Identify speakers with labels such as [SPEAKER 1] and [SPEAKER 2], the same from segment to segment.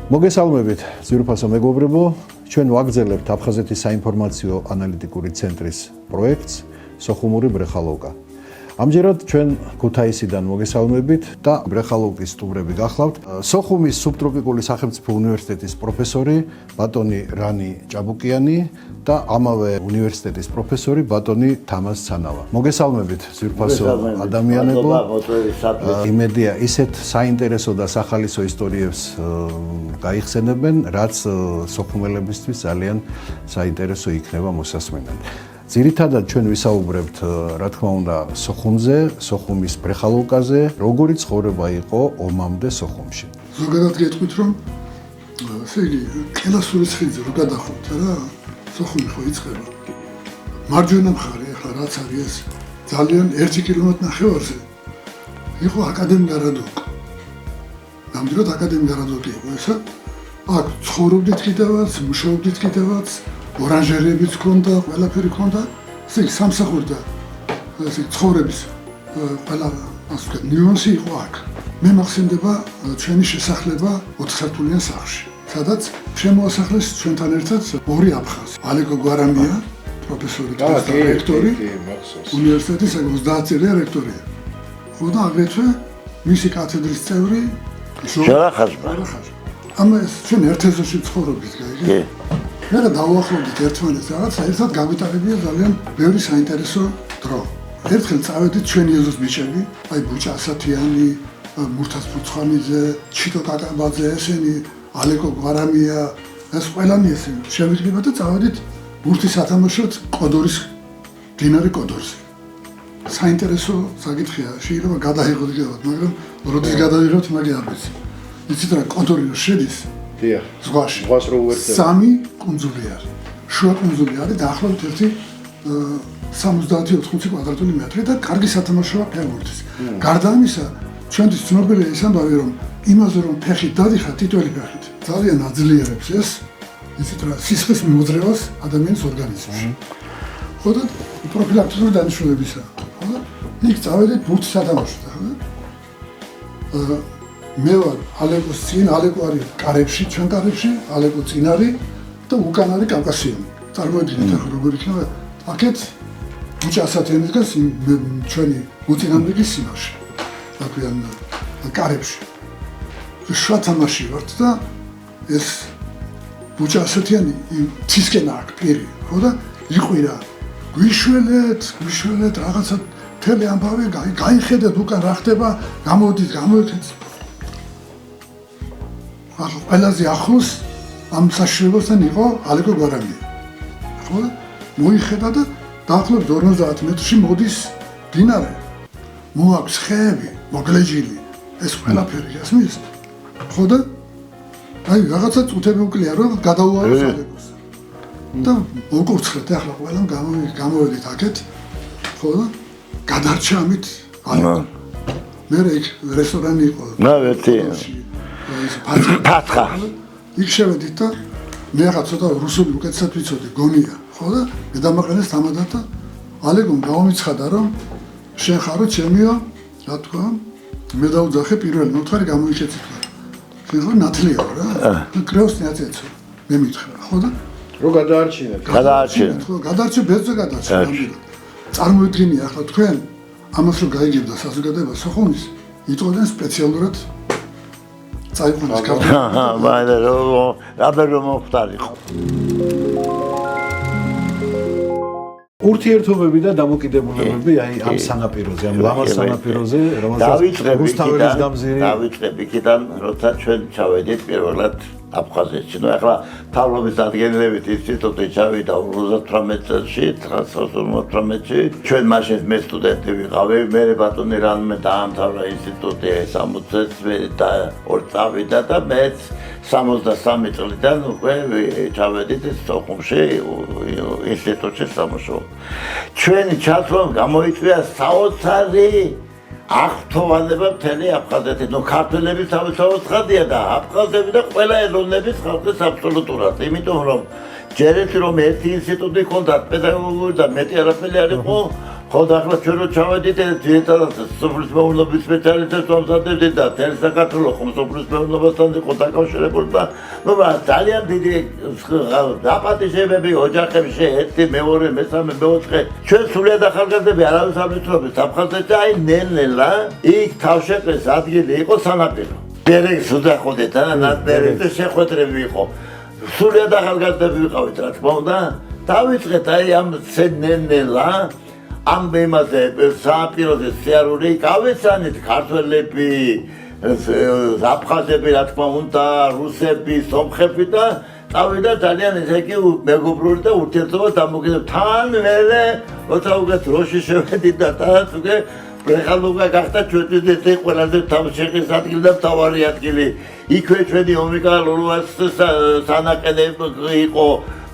[SPEAKER 1] მოგესალმებით, ძვირფასო მეგობრებო, ჩვენ ვაგრძელებთ აფხაზეთის საინფორმაციო ანალიტიკური ცენტრის პროექტს სოხუმური ბრეხალოვკა. ამჯერად ჩვენ ქუთაისიდან მოგესალმებით და ბრეხალოვკის სტუმრები გახლავთ. სოხუმის სუბტროპიკული სახელმწიფო უნივერსიტეტის პროფესორი ბატონი რანი ჭაბუკიანი და ამავე უნივერსიტეტის პროფესორი ბატონი თამაზ ცანავა. მოგესალმებით, ძვირფასო ადამიანებო. იმედია ისეთ საინტერესო და სახალისო ისტორიებს გაიხსენებენ, რაც სოხუმელებისთვის ძალიან საინტერესო იქნება მოსასმენად. ძირითადად ჩვენ ვისაუბრებთ, რა თქმა უნდა, სოხუმზე, სოხუმის ბრეხალოვკაზე, როგორი ცხოვრება იყო ომამდე სოხუმში.
[SPEAKER 2] ზოგადად გეტყვით, რომ ესე იგი, კელასურის ხიდზე რო გადახოთ რა, სოხუმი ხო იწყება. მარჯვენა მხარე, ახლა რაც არის ეს, ძალიან 1 კილომეტრი ნახევარზე იყო აკადემია გარადოკი. ნამდვილად აკადემია გარადოკი იყო ესა. აქ ცხოვრობდით კიდევაც, მუშაობდით კიდევაც. ორანჟერეებიც ჰქონდა, ყველაფერი ჰქონდა. ესე იგი, სამსახური და ესე იგი, ცხოვრების ყველა ასე ვთქვათ, ნიუანსი იყო აქ. მე მახსენდება ჩვენი შესახლება 4 სართულიან სახლში, სადაც შემოასახლეს ჩვენთან ერთად ორი აფხაზი. ალეკო გვარამია, პროფესორი და რექტორი, უნივერსიტეტის 30 წელია რექტორია. ხო და აგრეთვე მისი კათედრის წევრი
[SPEAKER 3] ჟარახაჟმა.
[SPEAKER 2] ამა ეს ჩვენ ერთ ეზოში ცხოვრობდით, გაიგე? მე რა დავუახლოვდით ერთმანეთს, რაღაც საერთოდ გავიტარებია ძალიან ბევრი საინტერესო დრო. ერთხელ წავედით ჩვენი ეზოს ბიჭები, აი ბუჭა ასათიანი, მურთაზ ფუცხანიძე, ჩიტო კაკაბაძე, ესენი, ალეკო გვარამია, ეს ყველანი ესენი. შევიდგება და წავედით ბურთის ათამაშოთ კოდორის დინარი კოდორზე. საინტერესო საკითხია, შეიძლება გადაიღოთ კიდევ, მაგრამ როდის გადავიღებთ, მაგე არ ვიცი. იცით რა, კოდორი რო შედის ზღვაში.
[SPEAKER 1] ზღვას რო უერთდება.
[SPEAKER 2] 3 კუნძული არის. შუა კუნძული არის დაახლოებით 70-80 კვადრატული მეტრი და კარგი სათამაშოა ფეხბურთის. გარდა ამისა, ჩვენთვის ცნობილია ის ამბავი, რომ იმაზე რომ ფეხით დადიხარ, ტიტველი ფეხით, ძალიან აძლიერებს ეს, იცით რა, სისხლის მიმოძრევას ადამიანის ორგანიზმში. ხო და პროფილაქტიკური დანიშნულებისა. ხო და იქ წავედით ბურთის სათამაშოდ, ხო და მე ვარ ალეკოს წინ, ალეკო არის კარებში, ჩვენ კარებში, ალეკო წინ არის და უკან არის კავკასიონი. წარმოიდგინეთ ახლა როგორ იქნება. აქეთ ბუჭა ასათიანი დგას ჩვენი მოწინააღმდეგის სიმაღლეში. რა ქვიან, კარებში. შუა თამაში ვართ და ეს ბუჭა ასათიანი ცისკენ აქ პირი, ხო და იყვირა. გვიშველეთ რაღაცა თელი ამბავი, გაიხედეთ უკან რა ხდება, გამოდით. ახლა ყველაზე ახლოს ამ საშუალებასთან იყო ალეკო გვარამია. ხო და მოიხედა და დაახლოებით 50 მეტრში მოდის დინარე. მოაქვს ხეები, მოგლეჯილი, ეს ყველაფერი გასმის. ხო და აი რაღაცა წუთები უკლია რომ გადაუაროს ალეკოს. და მოკურცხეთ ახლა ყველამ გამოვედით აქეთ. ხო და გადარჩა ამით ალეკო. მე იქ რესტორანი იყო.
[SPEAKER 3] ერთი ფათხა.
[SPEAKER 2] იქ შევედით და მე ახლა ცოტა რუსული უკეთესად ვიცოდი, გონია, ხო და მე დამაყენეს თამადად და ალეკომ გამომიცხადა რომ შენ ხარო ჩემია, რა თქვა, მე დავუძახე პირველი მოთხარი გამოიჩეცით. შენ ხო ნათლიაო რა? კრეოს ნაცეცო. მე მითხრა, ხო და
[SPEAKER 1] რო გადაარჩინეთ.
[SPEAKER 2] ხო, გადარჩე ბეძზე გადარჩე. წარმოიდგინე ახლა თქვენ ამას რო გაიგებდა საზოგადოება სოხუმის, იტყოდნენ სპეციალურად წაიყვანეს კარტა.
[SPEAKER 3] მაგრამ რაბერო მოხდარიყო.
[SPEAKER 1] ურთიერთობები და დამოკიდებულებები აი ამ სანაპიროზე, ამ ლამაზ სანაპიროზე, რომელსაც რუსთაველის გამზირი
[SPEAKER 3] დავიწყებ იქიდან, როცა ჩვენ ჩავედით პირველად აფხაზეთში. ნუ ახლა თავრობის ადგენილებით ინსტიტუტი ჩავიდა 58 წელში, 1958-ში. ჩვენ მაშინ მე სტუდენტი ვიყავი, მე ბატონი რანმე დაამთავრა ინსტიტუტი 60 წელს და ორ წავიდა და მე 63 წლიდან უკვე ჩავედით სოხუმში ინსტიტუტში სამუშაო. ჩვენი ჩასვლა გამოიწვია საოცარი აღფრთოვანება მთელი აფხაზეთი. ნუ ქართველები თავისთავად ხადია და აფხაზები და ყველა ეროვნების ხალხის აბსოლუტურად. იმიტომ რომ ჯერეთი რომ ერთი ინსტიტუტი ჰქონდათ პედაგოგიური და მეტი არაფერი არ იყო, ხო და ახლა ჩვენ რო ჩავედით ძირითადად სოფლის მეურნეობის სპეციალისტებს ვამზადებდით და თელ საქართველოს ხომ სოფლის მეურნეობასთან იყო დაკავშირებული და ნუ ძალიან დიდი დაპატიჟებები ოჯახებში ერთი მეორე მესამე მეოთხე ჩვენ სულიად ახალგაზრდები არავის არ ვიცნობთ აფხაზეთში აი ნელ-ნელა იქ თავშეყრის ადგილი იყო სანაპირო ბერეგს უძახოდეთ და ბერეგზე შეხვედრები იყო სულიად ახალგაზრდები ვიყავით რა თქმა უნდა დავიწყეთ აი ამ ნელ-ნელა ამ იმაზე სანაპიროზე სიარული გავეცანით ქართველები აფხაზები რა თქმა უნდა რუსები სომხები და წავიდა ძალიან ესე იგი მეგობრული და ურთიერთობა დამოკიდებული თან მერე როცა უკვე დროში შევედით და თან უკვე ბრეხალოვკა გახდა ჩვენთვის ეს ყველაზე თავშეყრის ადგილი და მთავარი ადგილი იქვე ჩვენი ომიკა ლულუას სანაყენები იყო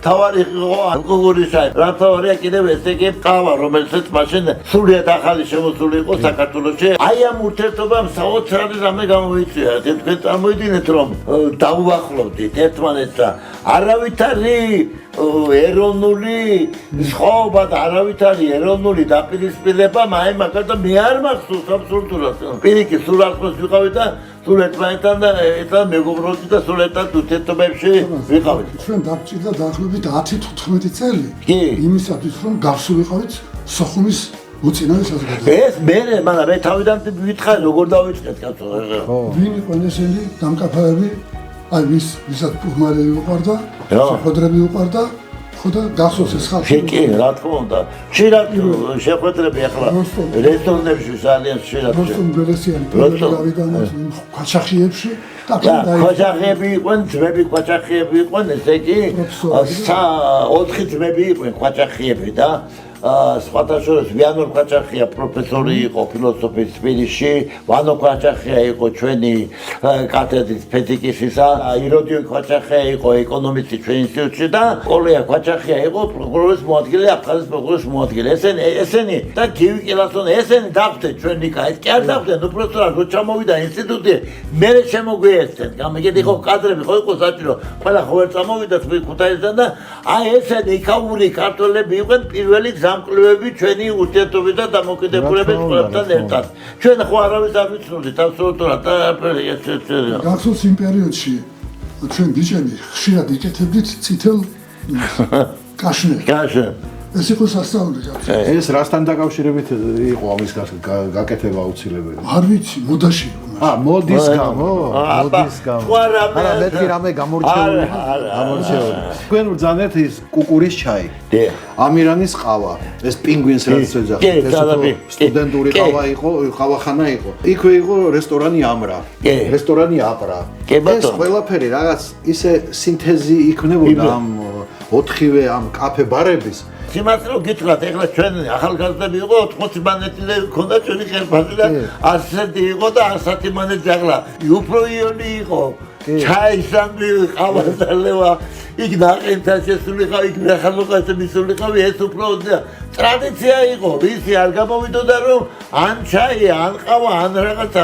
[SPEAKER 3] თავარი იყო ალკოჰოლის შაი რა თავარია კიდევ ესე იგი ყავა რომელსაც მაშინ სულიად ახალი შემოსული იყო საქართველოში აი ამ ურთიერთობამ საოცარი რამე გამოიწვია თქვენ წარმოიდგინეთ რომ დაუახლოვდით ერთმანეთს და არავითარი ეროვნული სხვაობა და არავითარი ეროვნული დაპირისპირება აი მაგალითად მე არ მახსოვს აბსოლუტურად პირიქით სულ ახლა ვიყავით და სულ ერთმანეთთან და ერთად მეგობრობდით და სულ ერთად ურთიერთობებში ვიყავით
[SPEAKER 2] ჩვენ დაგჭირდა დაახლოებით 10-15 წელი იმისათვის რომ გავსულიყავით სოხუმის უწინარი საზოგადოება
[SPEAKER 3] ეს მე მაგრამ მე თავიდან ვითხარ როგორ დავიწყეთ კაცო
[SPEAKER 2] ვინ იყო ესენი დამკაფარები აი ვისაც პურმალები უყარდა შეხვედრები უყარდა ხო და გახსოვს ეს ხალხი
[SPEAKER 3] კი რა თქმა უნდა ხშირად შეხვედრები ახლა რესტორნებში ძალიან ხშირად
[SPEAKER 2] როსტომ ბელესიანი დავიდან ქვაჩახიებში და
[SPEAKER 3] ქვაჩახიები იყვნენ ძმები ქვაჩახიები იყვნენ ესე იგი 4 ძმები იყვნენ ქვაჩახიები და სხვადასხვა ვიანო ქვაჩახია პროფესორი იყო ფილოსოფიის სპირიში ვანო ქვაჩახია იყო ჩვენი კათედრის ფიზიკისა იროდიონ ქვაჩახია იყო ეკონომისტი ჩვენ ინსტიტუტში და კოლეა ქვაჩახია იყო პროკურორის მოადგილე აფხაზეთის პროკურორის მოადგილე ესენი და გივი კილასონი ესენი დახვდნენ ჩვენ ნიკა ეს კი არ დახვდნენ უბრალოდ რო ჩამოვიდა ინსტიტუტი მე შემოგვიერთდნენ გამიგეთ იყო კადრები ხო იყო საჭირო ყველა ხო ვერ წამოვიდა ქუთაისიდან და აი ესენი იქაური ქართველები იყვნენ პირველი გამკლევები ჩვენი ურთიერთობის და დამოკიდებულების ყველასთან ერთად. ჩვენ ხო არავის არ ვიცნობდით აბსოლუტურად და
[SPEAKER 2] გახსოვს იმ პერიოდში ჩვენ ბიჭები ხშირად იკეთებდით წითელ კაშნებს. ეს იყო სასწაული
[SPEAKER 1] ეს რასთან დაკავშირებით იყო ამის გაკეთება აუცილებელი?
[SPEAKER 2] არ ვიცი, მოდაში
[SPEAKER 1] მოდის გამო? არა, მეთქი რამე გამორჩეული. თქვენ ბრძანეთ ის კუკურის ჩაი. ამირანის ყავა. ეს პინგვინს რაც ეძახით. ეს სტუდენტური ყავა იყო, ყავახანა იყო. იქვე იყო რესტორანი ამრა. რესტორანი აპრა. ეს ყველაფერი რაღაც ისე სინთეზი იქნებოდა ამ 4-ვე ამ კაფე ბარების.
[SPEAKER 3] სიმართლე რომ გითხრათ, ეხლა ჩვენ ახალგაზრდები იყო 80 მანეთილი ქონდა ჩვენი ხელფასი და 100 იყო და 100 მანეთი ახლა უფრო იონი იყო. ჩაისამი ყავასალევა იქ ნაყენთან შესულიყავი, იქ ახალგაზრდები მისულიყავი, ეს უფრო ტრადიცია იყო. ვისი არ გამოვიდოდა რომ ან ჩაი, ან ყავა, ან რაღაცა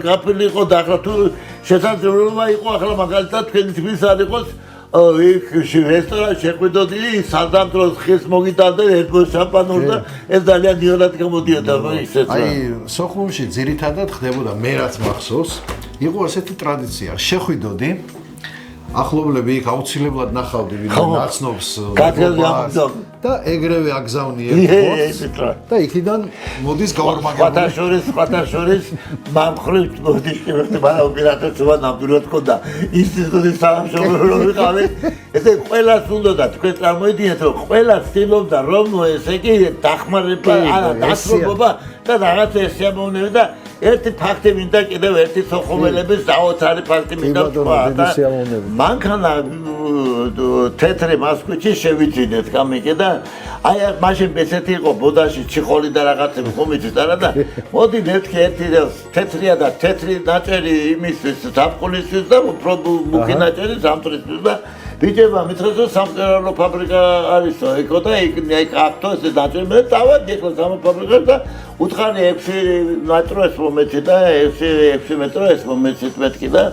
[SPEAKER 3] კაფე იყო და ახლა თუ შესაძლებლობა იყო ახლა მაგალითად თქვენი თქმის არ იყოს იქ რესტორანში შეყვიდოდი სადამდროს ხეს მოგიტანდნენ ერთგულ შამპანურს და ეს ძალიან დიოდად გამოდიოდა ისეთ
[SPEAKER 1] აი სოხუმში ძირითადად ხდებოდა მე რაც მახსოვს იყო ასეთი ტრადიცია შეხვიდოდი ახლობლები იქ აუცილებლად ნახავდი ვინ ნაცნობს და ეგრევე აგზავნი ერთს და იქიდან მოდის გავარმაგებული
[SPEAKER 3] სხვადასხვა მამხრივ მოდის მაგრამ უპირატესობა ნამდვილად ქონდა ინსტიტუტის სამშობლო ვიყავი ესე ყველას უნდოდა თქვენ წარმოიდგინეთ რომ ყველას ცდილობდა რომ ესე იგი დახმარება არა დასრულობა და რაღაც ესიამოვნები და ერთი ფაქტი მინდა კიდევ ერთი სოხუმელების საოცარი ფაქტი მინდა თქვა და მანქანა თეთრი მასკვიჩი შევიძინეთ გამიგე და აი მაშინ ესეთი იყო ბოდაში ჩიხოლი და რაღაცები ხომიცით არა და მოდი მეთქი ერთი თეთრია და თეთრი ნაჭერი იმისთვის საფხულისთვის და უფრო მუქი ნაჭერი სამტრისთვის და ბიჭებმა მითხრეს რომ სამყარო ფაბრიკა არისო ეკო და იქ აქტო ეს ნაჭერი მე დავადი ახლა სამფაბრიკას და უთხარი 6 მეტრო ეს მომეცი და 6 მეტრო ეს მომეცით მეთქი და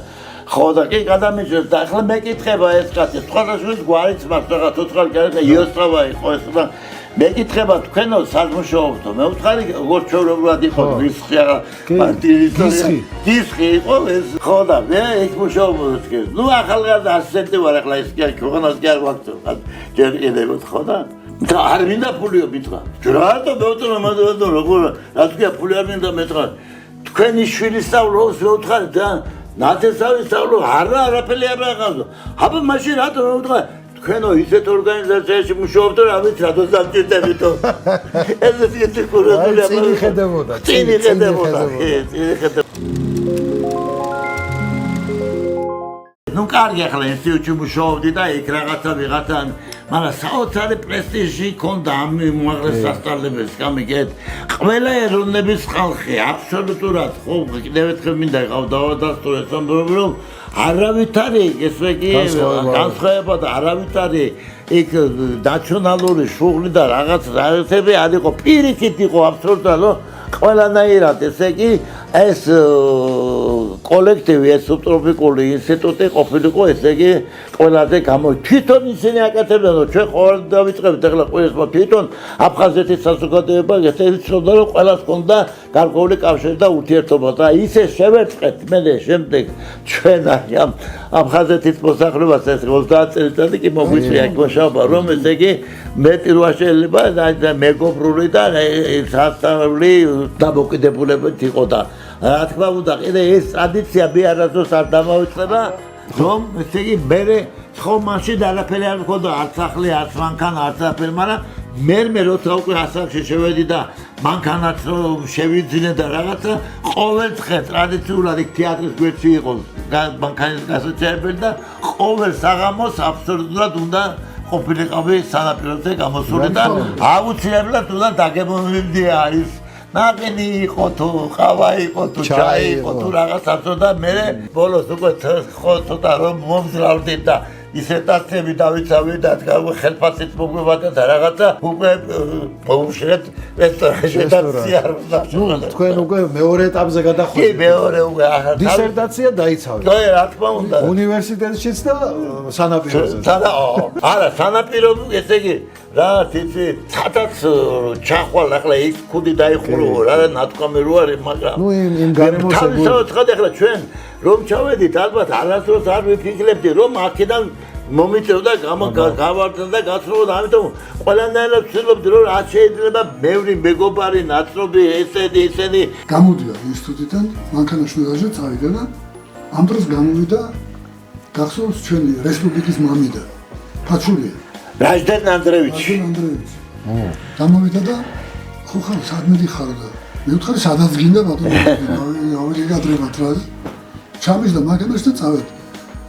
[SPEAKER 3] ხო და კი გადამიჯერდა და ახლა მეკითხება ეს კაცი სხვადასხვა გვარიც მაქვს რაღაც უთხარი გარეთ და იოსტავა იყო ეს და მეკითხება თქვენო საზმუშაობთო მე ვთხარი როგორ ჩვეულებრივად იყო რისხი არა დისხი იყო ეს ხო და მე ეს მუშაობდი ნუ ახალგაზრდა ასისტენტი ვარ ახლა ეს კი ქვეყანას კი არ ვაქცევ ჯერ კიდევ ხო და არ მინდა ფულიო მითხრა რატო მეუწონა მაგალითად როგორ რაც კი ფული არ მინდა მეთქვა თქვენი შვილი სწავლობს მე ვთხარი და ნათესავი სწავლო არაფერი არ აღავდა აბა მაშინ რატო მე ვთხარი თქვენო ისეთ ორგანიზაციაში მუშაობთ რა ვიცი რატო სამჭირდებითო ეს ისეთი კურატული
[SPEAKER 1] წინი ხედებოდა
[SPEAKER 3] ნუ კარგი ახლა ინსტიტუტში მუშაობდი და იქ რაღაცა ვიღაცა მაგრამ საოცარი პრესტიჟი ქონდა ამ უმაღლეს სასწავლებელს გამიგეთ ყველა ეროვნების ხალხი აბსოლუტურად ხო კიდევ ერთხელ მინდა გავდავადასტურე რომ არავითარი ესე იგი განსხვავება და არავითარი იქ ნაციონალური შუღლი და რაღაცები არ იყო პირიქით იყო აბსოლუტურად ყველანაირად ესე იგი ეს კოლექტივი ეს სუბტროპიკული ინსტიტუტი ყოფილიყო ესე იგი ყველაზე თვითონ ისინი აკეთებდნენ რომ ჩვენ ყოველ დავიწყებთ ახლა ყველასმა თვითონ აფხაზეთის საზოგადოება ესეთი ცნობდა რომ ყველას ჰქონდა გარკვეული კავშირი და ურთიერთობა და ისე შევერწყეთ მე შემდეგ ჩვენ ამ აფხაზეთის მოსახლეობას ეს 30 წელიწადი კი მოგვიწია იქ მუშაობა რომ ესე იგი მეტი როა შეიძლება და მეგობრული და სასწავლი დამოკიდებულებებით იყო და რა თქმა უნდა კიდე ეს ტრადიცია მე არასდროს არ დამავიწყება რომ ესე იგი მე ხომაში და არაფერი არ მქონდა არც სახლი არც მანქანა არც არაფერი მაგრამ მე როცა უკვე ასაკში შევედი და მანქანაც შევიძინე და რაღაცა ყოველდღე ტრადიციულად იქ თეატრის გვერდში იყო მანქანის გასაჩერებელი და ყოველ საღამოს აბსოლუტურად უნდა ყოფილიყავი სანაპიროზე გამოსული და აუცილებლად უნდა დაგემოვნებდია ის ნაყინი იყო თუ ყავა იყო თუ ჩაი იყო თუ რაღაცა და მე ბოლოს უკვე ხო ცოტა რომ მომძრავდი და ისეტაციები დავიცავი და ხელფასით მოგვიბადა და რაღაცა უკვე მოუშრეთ რესტორანში და სიარული.
[SPEAKER 1] ნუ თქვენ უკვე მეორე ეტაპზე გადახვიდეთ.
[SPEAKER 3] კი, მეორე უკვე
[SPEAKER 1] დისერტაცია დაიცავთ.
[SPEAKER 3] კი, რა თქმა უნდა.
[SPEAKER 1] უნივერსიტეტშიც და სანაპიროზე.
[SPEAKER 3] არა, სანაპირო ესე იგი რა თითი ცადაც ჩახვალ ახლა იქ ხუდი დაიხურო რა ნათქვამი რო არის მაგრამ
[SPEAKER 1] ნუ იმ გარემოს
[SPEAKER 3] თავისთავად ხარ ახლა ჩვენ რომ ჩავედით ალბათ არასდროს არ ვიფიქრებდი რომ აქედან მომიწევდა გავარდნა და გაცნობდა ამიტომ ყველანაირად ვცდილობდი რომ რაც შეიძლება ბევრი მეგობარი ნაცნობი ესენი
[SPEAKER 2] გამოდია ინსტიტუტიდან მანქანაშვილზე წავიდა და ამ დროს გამოვიდა გახსოვს ჩვენი რესპუბლიკის მამიდა ფაჩულია
[SPEAKER 3] რაჟდენ ანდრევიჩი
[SPEAKER 2] გამოვიდა და ხო ხარ სადმედი ხარ და მე ვთხარი სადაც გინდა ბატონო ავიდი გადრებათ რა ჩამის და მაგას და წავედი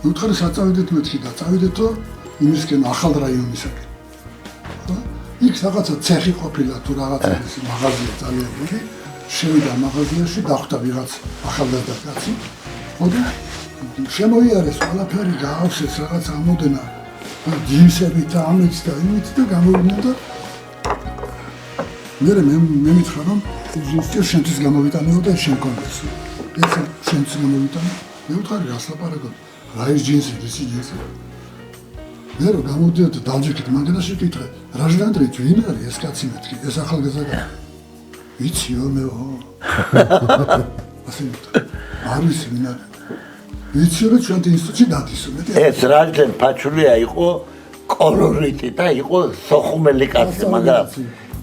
[SPEAKER 2] მე ვთხარი საწავედეთ მეთქი და წავედეთო იმისკენ ახალ რაიონისაკენ ხო იქ რაღაცა ცეხი ყოფილა თუ რაღაცა ის მაღაზია ძალიან დიდი შევიდა მაღაზიაში დახვდა ვიღაც ახალგაზრდა კაცი ხო და შემოიარეს ყველაფერი გაავსეს რაღაც ამოდენა ჯინსები და ამით და იმით და გამოვიდა და მე მითხრა რომ ჯინსი შენთვის გამოვიტანეო და შენ კონდეს ეს შენთვის გამოვიტანე მე ვთქვი რას ლაპარაკობ რა ის ჯინსი ისი ჯინსი მე რომ გამოდიოდა და დავჯექეთ მანქანაში კითხე რაჟდანდრეც ვინ არის ეს კაცი მეთქი ეს ახალგაზრდა ვიციო მეო ასე არ ვიცი ვინ არის ვიცი რომ ჩვენ ინსტიტუტში დადისო მეტი
[SPEAKER 3] ეს რაჟდენ ფაჩულია იყო კოლორიტი და იყო სოხუმელი კაცი მაგრამ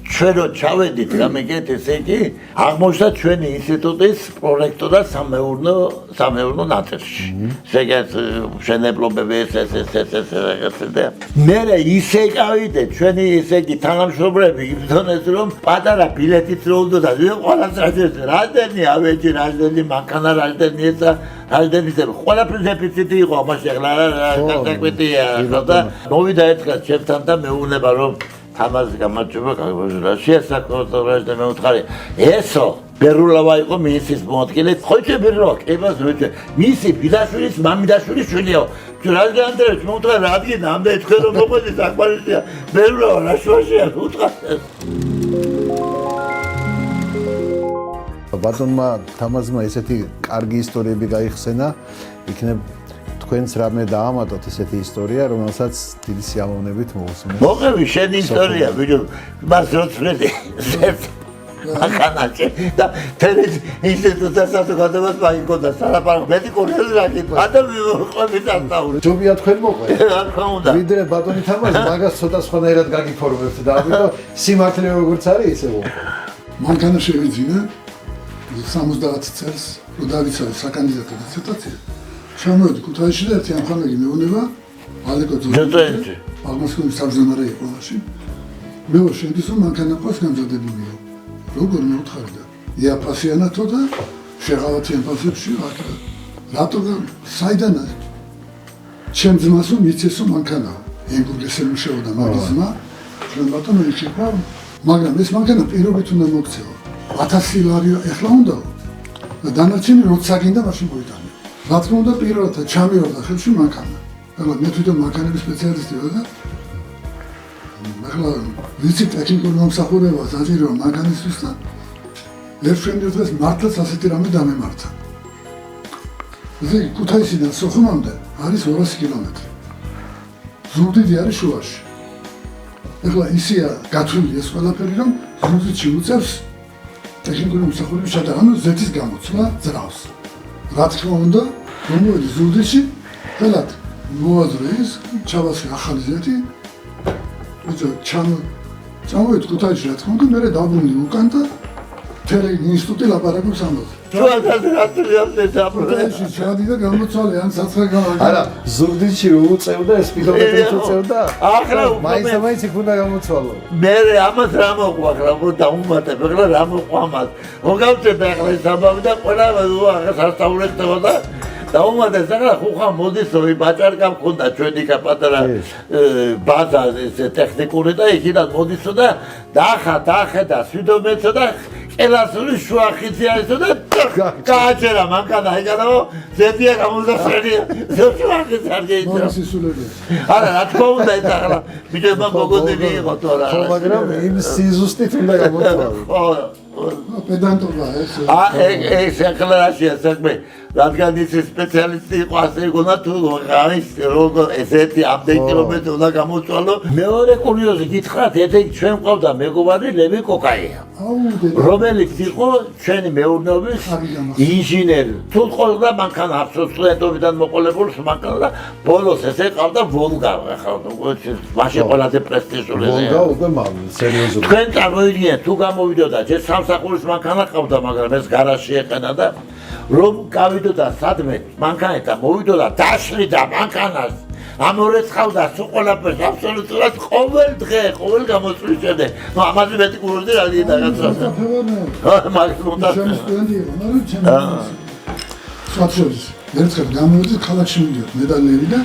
[SPEAKER 3] ჩვენ რო ჩავედით გამიგეთ ესე იგი აღმოჩნდა ჩვენი ინსტიტუტის პროექტო და სამეურნეო ნაწილში ესე იგი მშენებლობები ეს და მე ისე გავიდე ჩვენი ესე იგი თანამშრომლები იბრძონეს რომ პატარა ბილეთით რო უნდა და ყველას რაჟდენი ავეჯი რაჟდენი მანქანა რაჟდენი ესა რაჟდენის ყველაფრის დეფიციტი იყო ამაში ახლა გასაკვეთია და მოვიდა ერთხელ ჩემთან და მეუბნება რომ თამაზი გამარჯობა გაგებოჟა შეასაკუთრებდა რაჟდა მე ვთხარი ესო ბერულავა იყო მისის მოადგილე ხოჭე ბერულავა ებას ვეჭე მისი ბიდაშვილის მამიდაშვილის შვილია რაჟდა ანდრეევიჩ მე ვთხარი რა ადგინა ამდენი თქვენ რომ მოყვედით აკვალიშია ბერულავა რა შუაშია ვთხარი ბატონმა
[SPEAKER 1] თამაზმა ესეთი კარგი ისტორიები გაიხსენა იქნებ თქვენც რამე დაამატოთ ესეთი ისტორია, რომელსაც დიდი სიამოვნებით მოусმენთ.
[SPEAKER 3] მოყევი შენი ისტორია, ბიჭო, მას როცვლედი. ახანაჭი და თელის ინსტიტუტის საზოგადოებას მაგიკოდა სალაპარაკო მედიკური რაკიტა. ადამი მოყევი დასაური.
[SPEAKER 1] ჯობია თქვენ მოყვეთ.
[SPEAKER 3] რა თქმა უნდა.
[SPEAKER 1] ვიდრე ბატონი თამაში მაგას ცოტა სხვანაირად გაგიფორმებთ და ამიტომ სიმართლე როგორც არის ისე მოყვეთ.
[SPEAKER 2] მანქანა შევიძინა 70 წელს რო დავიცავე საკანდიდატო დისერტაცია. ჩამოვედი ქუთაისში და ერთი ამხანაგი მეუნება ალეკო
[SPEAKER 3] ძოძოეთი.
[SPEAKER 2] აღმოსკოვის საბრძოლო იყო მაშინ. მე ვარ შენთვის რომ მანქანა ყავს გამზადებულია. როგორ მეუთხარი და იაფასიანათო და შეღავათიან ფასებში რატო საიდან ჩემ ძმასო მიცესო მანქანა ენგურგესელი მუშაობდა მაგის ძმა ჩვენ ბატონო იქება მაგრამ ეს მანქანა პირობით უნდა მოქცეო 1000 ლარი ეხლა უნდა და დანარჩენი როცა გინდა მაშინ მოიტანე რა თქმა უნდა პირველად ჩამივარდა ხელში მანქანა ახლა მე თვითონ მანქანების სპეციალისტი ვარ და ახლა ვიცი ტექნიკური მომსახურება საჭიროა მანქანისთვის და ერთშენდ დღეს მართლაც ასეთი რამე დამემართა. ესე იგი ქუთაისიდან სოხუმამდე არის 200 კილომეტრი. ზუგდიდი არის შუაში. ახლა ისია გათვლილი ეს ყველაფერი რომ ზუგდიდში უწევს ტექნიკური მომსახურების ჩატარება, ანუ ზეთის გამოცვლა ძრავს. რა თქმა უნდა, რომ მოვედი ზუგდიდში, ხელად მოაზრე ის ჩავასხე ახალი ზეთი ბიჭო, ჩამოვედი ქუთაისში რა თქმა უნდა, მე დავბრუნდი უკან და მთელი ინსტიტუტი ლაპარაკობს ამაზე. ქუთაისში ჩადი და გამოცვალე ან საცხე გავაკეთე.
[SPEAKER 1] არა, ზუგდიდში უწევდა ეს კილომეტრით უწევდა?
[SPEAKER 3] ახლა
[SPEAKER 1] მაინც იქ უნდა გამოცვალო.
[SPEAKER 3] მე ამას რა მოყვა, რა დაუმატებ, ახლა რა მოყვა ამას. მოგავწევ ახლა ეს ამბავი და ყველა ახლა სასწაულებდა და დაუმატეს ახლა ხუხა მოდისო ბაჭარკა მქონდა ჩვენი პატარა ბაზა ეს ტექნიკური და იქიდან მოდისო და დაახედა სვიდომეცო და ელასური შუახიცი არისო და გააჭერა მანქანა იგანო ზედია გამოსასწრია შუახიცი არ გეიცრა არა რა თქმა უნდა ეს ახლა ბიჭებმა გოგოდები იყო თორა
[SPEAKER 1] მაგრამ იმ სიზუსტით უნდა გამოცვალო.
[SPEAKER 2] ხო პედანტობა ეს
[SPEAKER 3] ეს ახლა საქმე რადგან ის სპეციალისტი იყო ასე გონა თუ არის როგორ ესეთი ამდენ კილომეტრი უნდა გამოცვალო მეორე კურიოზი გითხრათ ერთ-ერთი ჩვენ ყავდა მეგობარი ლევი კოკაია რომელიც იყო ჩვენი მეურნეობის ინჟინერი თუ ყოლდა მანქანა აბსოლუტურად მოყოლებულს მანქანა და ბოლოს ესე ყავდა ვოლგა ახლა მაშინ ყველაზე პრესტიჟული
[SPEAKER 1] ვოლგა უკვე სერიოზული
[SPEAKER 3] თქვენ წარმოვიდგინეთ თუ გამოვიდოდა ჯერ სამსახურის მანქანა ყავდა მაგრამ ეს გარაჟში ეყენა და რომ გავიდოდა სადმე მანქანეთა მოვიდოდა დაშლიდა მანქანას ამორეცხავდა სულ ყველაფერს აბსოლუტურად ყოველ დღე ყოველ გამოცვლის შემდეგ ნუ ამაზე მეტი კურორტი რა დაგაცვა მაგალითად
[SPEAKER 2] ჩემი სტუდენტი იყო მაგრამ ჩემი სვათშორის ერთხელ გამოვიდი ქალაქში მიდიოდ მე და ლევი და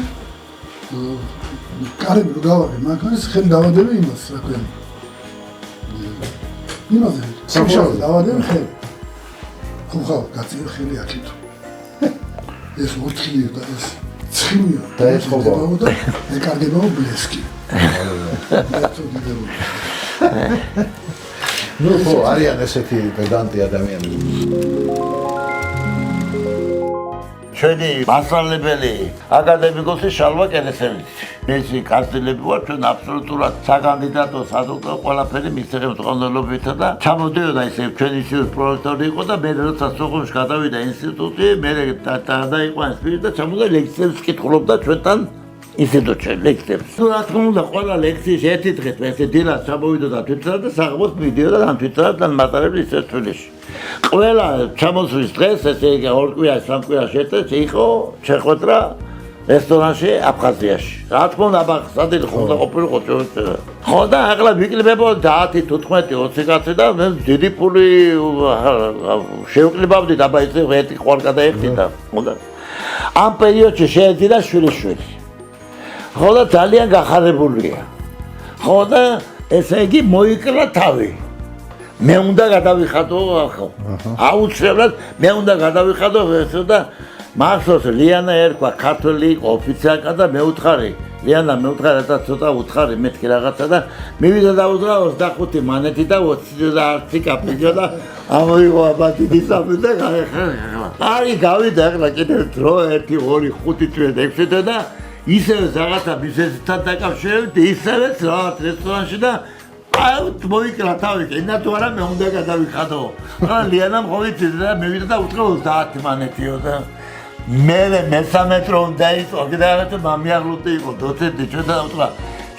[SPEAKER 2] კარები რო გავაგე მანქანის ხელი დავადები იმას რა ქვია იმაზე სამშაბათს დავადები ხელი ხუხა გაწიო ხელი აქეთო ეს მოთხილი და ეს ცხიმია
[SPEAKER 1] და ეს ხობა
[SPEAKER 2] და ეკარგებაო ბლესკი
[SPEAKER 1] ნუ ხო არიან ესეთი პედანტი ადამიანები
[SPEAKER 3] ჩვენი მასწავლებელი აკადემიკოსი შალვა კენესელიძე ეს კანცლერები ვარ ჩვენ აბსოლუტურად საკანდიდატო სადოქტორო ყველაფერი მისცემთ ყანწლობითა და ჩამოდიოდა ისე ჩვენი პროფესორი იყო და მე როცა სოხუმში გადავიდა ინსტიტუტი მე დაიყვანეს პირი და ჩამოდა ლექციებს კითხულობდა ჩვენთან ინსტიტუტში ლექციებს რა თქმა უნდა ყველა ლექციის ერთი დღით ესე დილას ჩამოვიდოდა თვითონაც და საღამოს მიდიოდა ან თვითონაც ან მატარებლის სერტფილში ყველა ჩამოსვლის დღეს ესე იგი 2 კვირა 3 კვირა შეერთეთ იყო შეხვედრა რესტორანში აფხაზიაში რა თქმა უნდა აბა სადილი ხონდა ყოფილიყო ჩვენ ხო და ახლა ვიკლებებოდი 10 15 20 კაცი და მე დიდი ფული შევკლებავდი და აბა ესე ერთი ყوار გადაიხდი და უნდა ამ პერიოდში შეეძინა შვილიშვილი ხო და ძალიან გახარებულია ხო და ესე იგი მოიკლა თავი მე უნდა გადავიხადო ხო აუცილებლად მე უნდა გადავიხადო ესო და მახსოვს ლიანა ერქვა ქართველი ოფიცერკა და მე უთხარი ლიანა მე უთხარი და ცოტა უთხარი მეთქი რაღაცა და მივიდა და უდრა 25 მანეთი და 20 კაპიჯა და ამოიღო აბა დიდი სამი და აი გავიდა ახლა კიდევ დრო 1 2 5 წელი 6 წელი და ისევე რაღაცა ბიზნესთან დაკავშირებით ისევეც რაღაც რესტორანში და აი მოიკრა თავი ენა თუ არა მე უნდა გადავიხადო ახლა ლიანამ ხო ვიცი და მე ვიდა და უთხრა 30 მანეთიო და მე მესამე დრო უნდა იყო კიდევ მამიაღლუტი იყო დოცენტი ჩვენ და უთხრა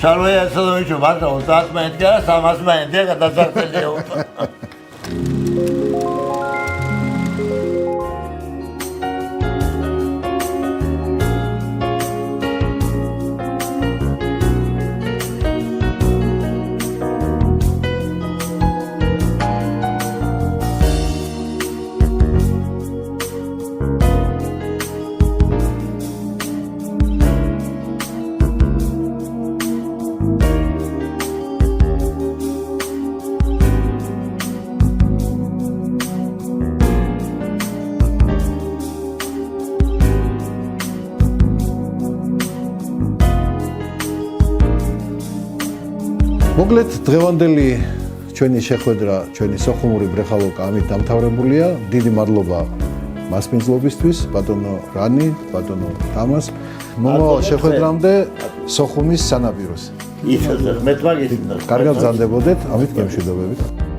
[SPEAKER 3] შარვეა სადოიჩო მარტო 30 მანეთი და 300 მანეთია გადასახდელია
[SPEAKER 1] მოკლედ დღევანდელი ჩვენი შეხვედრა ჩვენი სოხუმური ბრეხალოკა ამით დამთავრებულია. დიდი მადლობა მასპინძლობისთვის, ბატონო რანი, ბატონო თამას. მომავალ შეხვედრამდე სოხუმის სანაპიროს.
[SPEAKER 3] ისე მე თვაგის
[SPEAKER 1] კარგად გზანდებოდეთ, ამით გემშვიდობებით.